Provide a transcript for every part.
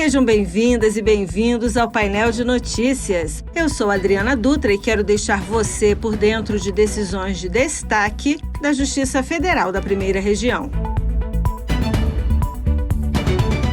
Sejam bem-vindas e bem-vindos ao Painel de Notícias. Eu sou Adriana Dutra e quero deixar você por dentro de decisões de destaque da Justiça Federal da Primeira Região.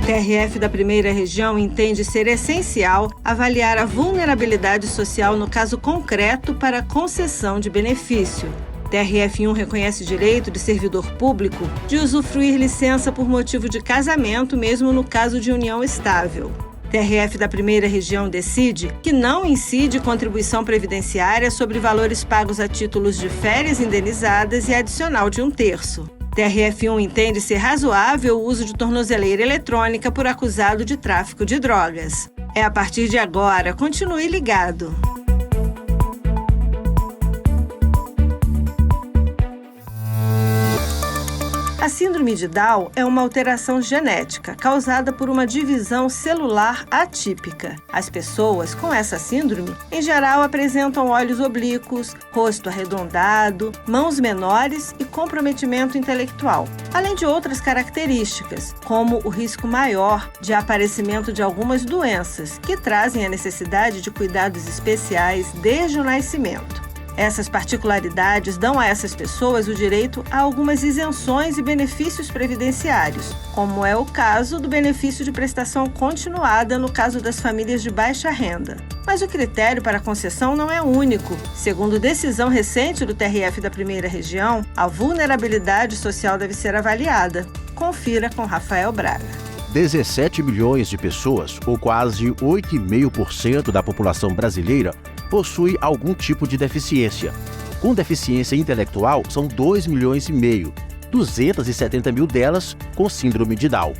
O TRF da Primeira Região entende ser essencial avaliar a vulnerabilidade social no caso concreto para concessão de benefício. TRF1 reconhece o direito de servidor público de usufruir licença por motivo de casamento, mesmo no caso de união estável. TRF da Primeira Região decide que não incide contribuição previdenciária sobre valores pagos a títulos de férias indenizadas e adicional de 1/3. TRF1 entende ser razoável o uso de tornozeleira eletrônica por acusado de tráfico de drogas. É a partir de agora, continue ligado. A síndrome de Down é uma alteração genética causada por uma divisão celular atípica. As pessoas com essa síndrome, em geral, apresentam olhos oblíquos, rosto arredondado, mãos menores e comprometimento intelectual, além de outras características, como o risco maior de aparecimento de algumas doenças, que trazem a necessidade de cuidados especiais desde o nascimento. Essas particularidades dão a essas pessoas o direito a algumas isenções e benefícios previdenciários, como é o caso do benefício de prestação continuada no caso das famílias de baixa renda. Mas o critério para a concessão não é único. Segundo decisão recente do TRF da Primeira Região, a vulnerabilidade social deve ser avaliada. Confira com Rafael Braga. 17 milhões de pessoas, ou quase 8,5% da população brasileira, possui algum tipo de deficiência. Com deficiência intelectual, são 2,5 milhões, 270 mil delas com síndrome de Down.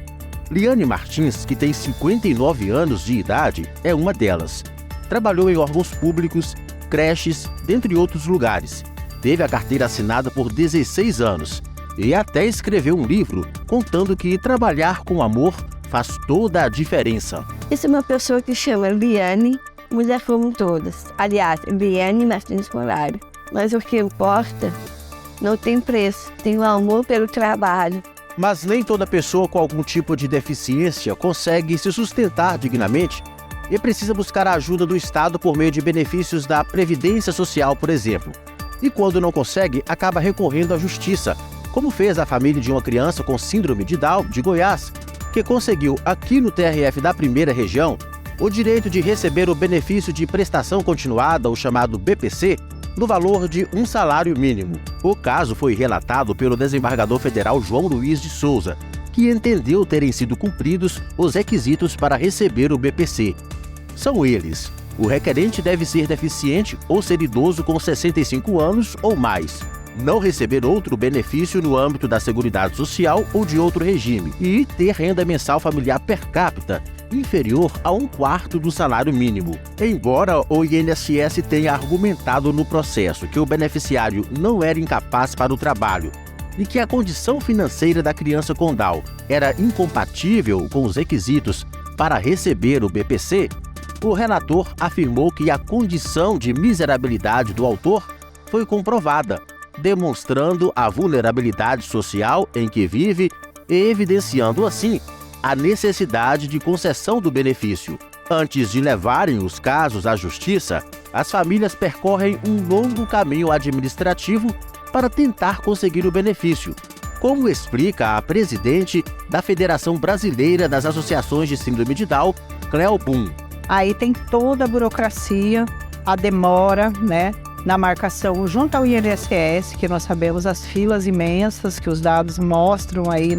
Liane Martins, que tem 59 anos de idade, é uma delas. Trabalhou em órgãos públicos, creches, dentre outros lugares. Teve a carteira assinada por 16 anos e até escreveu um livro contando que trabalhar com amor faz toda a diferença. Essa é uma pessoa que chama Liane, mulher como todas. Aliás, Liane Martins Moraes. Mas o que importa não tem preço, tem o amor pelo trabalho. Mas nem toda pessoa com algum tipo de deficiência consegue se sustentar dignamente e precisa buscar a ajuda do Estado por meio de benefícios da Previdência Social, por exemplo. E quando não consegue, acaba recorrendo à Justiça, como fez a família de uma criança com síndrome de Down de Goiás, que conseguiu aqui no TRF da Primeira Região o direito de receber o benefício de prestação continuada, o chamado BPC, no valor de um salário mínimo. O caso foi relatado pelo desembargador federal João Luiz de Souza, que entendeu terem sido cumpridos os requisitos para receber o BPC. São eles: o requerente deve ser deficiente ou ser idoso com 65 anos ou mais, não receber outro benefício no âmbito da Seguridade Social ou de outro regime e ter renda mensal familiar per capita inferior a 1/4 do salário mínimo. Embora o INSS tenha argumentado no processo que o beneficiário não era incapaz para o trabalho e que a condição financeira da criança com Down era incompatível com os requisitos para receber o BPC, o relator afirmou que a condição de miserabilidade do autor foi comprovada, demonstrando a vulnerabilidade social em que vive e evidenciando, assim, a necessidade de concessão do benefício. Antes de levarem os casos à Justiça, as famílias percorrem um longo caminho administrativo para tentar conseguir o benefício, como explica a presidente da Federação Brasileira das Associações de Síndrome de Down, Cleo Boom. Aí tem toda a burocracia, a demora, na marcação junto ao INSS, que nós sabemos as filas imensas que os dados mostram aí,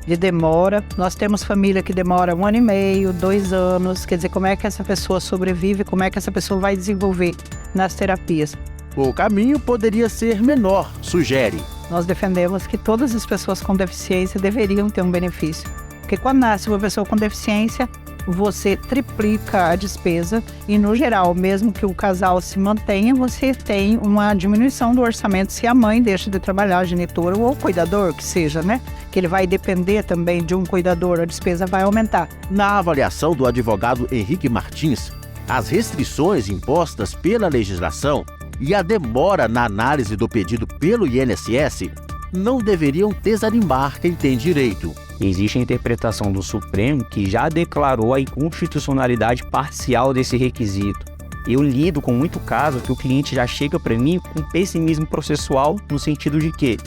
de demora. Nós temos família que demora 1 ano e meio, 2 anos, quer dizer, como é que essa pessoa sobrevive, como é que essa pessoa vai desenvolver nas terapias. O caminho poderia ser menor, sugere. Nós defendemos que todas as pessoas com deficiência deveriam ter um benefício, porque quando nasce uma pessoa com deficiência, você triplica a despesa e, no geral, mesmo que o casal se mantenha, você tem uma diminuição do orçamento se a mãe deixa de trabalhar, genitora ou cuidador, que seja, que ele vai depender também de um cuidador, a despesa vai aumentar. Na avaliação do advogado Henrique Martins, as restrições impostas pela legislação e a demora na análise do pedido pelo INSS não deveriam desanimar quem tem direito. Existe a interpretação do Supremo que já declarou a inconstitucionalidade parcial desse requisito. Eu lido com muito caso que o cliente já chega para mim com pessimismo processual no sentido de que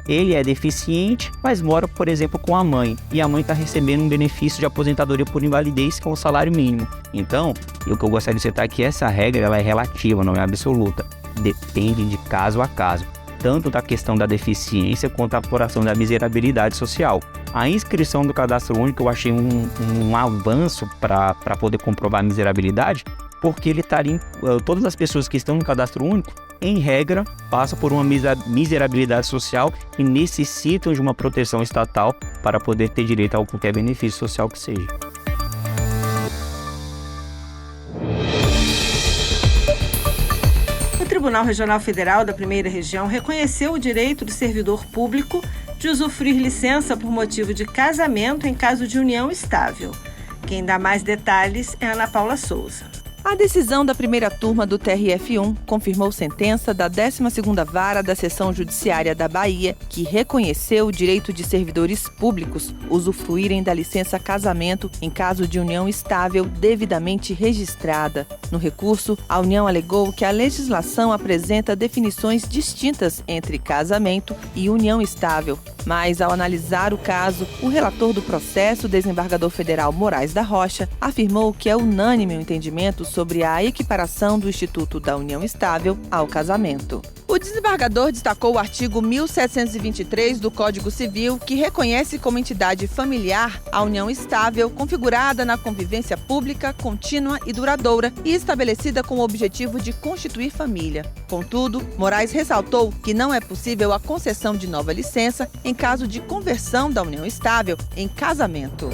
ele é deficiente, mas mora, por exemplo, com a mãe, e a mãe está recebendo um benefício de aposentadoria por invalidez, que é um salário mínimo. Então, o que eu gostaria de citar aqui, essa regra ela é relativa, não é absoluta. Depende de caso a caso, tanto da questão da deficiência quanto da apuração da miserabilidade social. A inscrição do cadastro único eu achei um avanço para poder comprovar a miserabilidade, porque ele estaria todas as pessoas que estão no cadastro único, em regra, passam por uma miserabilidade social e necessitam de uma proteção estatal para poder ter direito a qualquer benefício social que seja. O Tribunal Regional Federal da Primeira Região reconheceu o direito do servidor público de usufruir licença por motivo de casamento em caso de união estável. Quem dá mais detalhes é Ana Paula Souza. A decisão da primeira turma do TRF1 confirmou sentença da 12ª Vara da Seção Judiciária da Bahia, que reconheceu o direito de servidores públicos usufruírem da licença casamento em caso de união estável devidamente registrada. No recurso, a União alegou que a legislação apresenta definições distintas entre casamento e união estável, mas ao analisar o caso, o relator do processo, desembargador federal Moraes da Rocha, afirmou que é unânime o entendimento sobre a equiparação do Instituto da União Estável ao casamento. O desembargador destacou o artigo 1723 do Código Civil, que reconhece como entidade familiar a união estável configurada na convivência pública, contínua e duradoura e estabelecida com o objetivo de constituir família. Contudo, Moraes ressaltou que não é possível a concessão de nova licença em caso de conversão da união estável em casamento.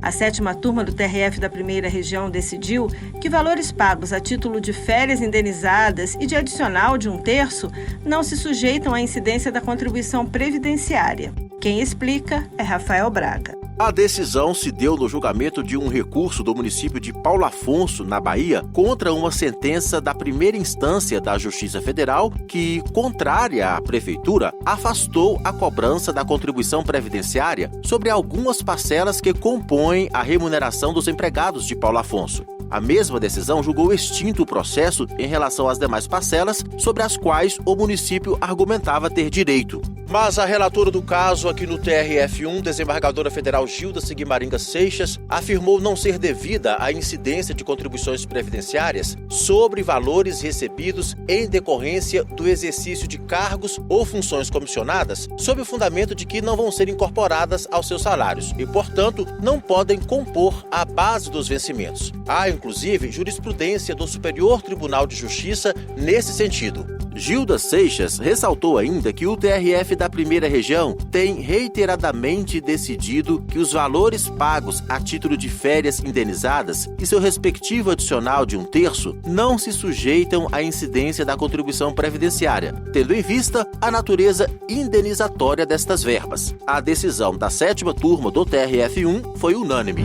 A 7ª turma do TRF da Primeira Região decidiu que valores pagos a título de férias indenizadas e de adicional de 1/3 não se sujeitam à incidência da contribuição previdenciária. Quem explica é Rafael Braga. A decisão se deu no julgamento de um recurso do município de Paulo Afonso, na Bahia, contra uma sentença da primeira instância da Justiça Federal que, contrária à Prefeitura, afastou a cobrança da contribuição previdenciária sobre algumas parcelas que compõem a remuneração dos empregados de Paulo Afonso. A mesma decisão julgou extinto o processo em relação às demais parcelas sobre as quais o município argumentava ter direito. Mas a relatora do caso aqui no TRF1, desembargadora federal Gilda Seguimaringa Seixas, afirmou não ser devida a incidência de contribuições previdenciárias sobre valores recebidos em decorrência do exercício de cargos ou funções comissionadas, sob o fundamento de que não vão ser incorporadas aos seus salários e, portanto, não podem compor a base dos vencimentos. Há, inclusive, jurisprudência do Superior Tribunal de Justiça nesse sentido. Gilda Seixas ressaltou ainda que o TRF da Primeira Região tem reiteradamente decidido que os valores pagos a título de férias indenizadas e seu respectivo adicional de 1/3 não se sujeitam à incidência da contribuição previdenciária, tendo em vista a natureza indenizatória destas verbas. A decisão da 7ª turma do TRF1 foi unânime.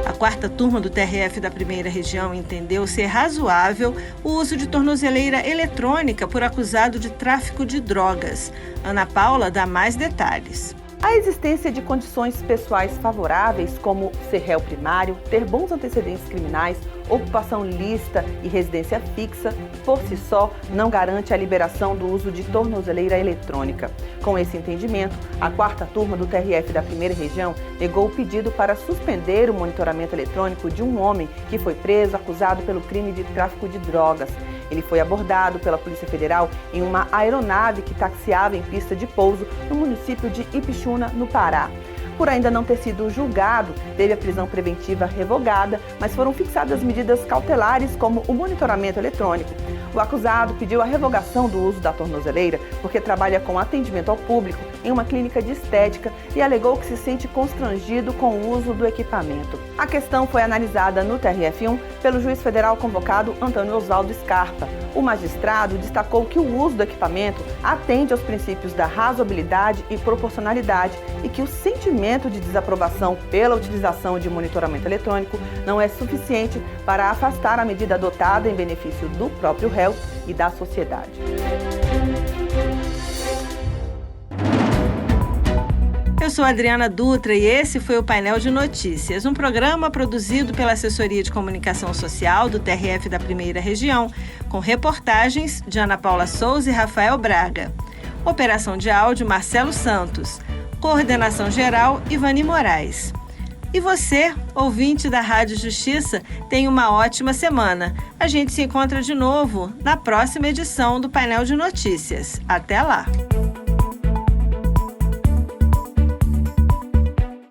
A 4ª turma do TRF da Primeira Região entendeu ser razoável o uso de tornozeleira eletrônica por acusado de tráfico de drogas. Ana Paula dá mais detalhes. A existência de condições pessoais favoráveis, como ser réu primário, ter bons antecedentes criminais, ocupação lícita e residência fixa, por si só, não garante a liberação do uso de tornozeleira eletrônica. Com esse entendimento, a 4ª turma do TRF da Primeira Região negou o pedido para suspender o monitoramento eletrônico de um homem que foi preso acusado pelo crime de tráfico de drogas. Ele foi abordado pela Polícia Federal em uma aeronave que taxiava em pista de pouso no município de Ipixuna, no Pará. Por ainda não ter sido julgado, teve a prisão preventiva revogada, mas foram fixadas medidas cautelares como o monitoramento eletrônico. O acusado pediu a revogação do uso da tornozeleira porque trabalha com atendimento ao público em uma clínica de estética e alegou que se sente constrangido com o uso do equipamento. A questão foi analisada no TRF1 pelo juiz federal convocado Antônio Osvaldo Scarpa. O magistrado destacou que o uso do equipamento atende aos princípios da razoabilidade e proporcionalidade e que o sentimento de desaprovação pela utilização de monitoramento eletrônico não é suficiente para afastar a medida adotada em benefício do próprio réu e da sociedade. Eu sou Adriana Dutra e esse foi o Painel de Notícias, um programa produzido pela Assessoria de Comunicação Social do TRF da Primeira Região, com reportagens de Ana Paula Souza e Rafael Braga. Operação de áudio, Marcelo Santos. Coordenação geral, Ivani Moraes. E você, ouvinte da Rádio Justiça, tenha uma ótima semana. A gente se encontra de novo na próxima edição do Painel de Notícias. Até lá!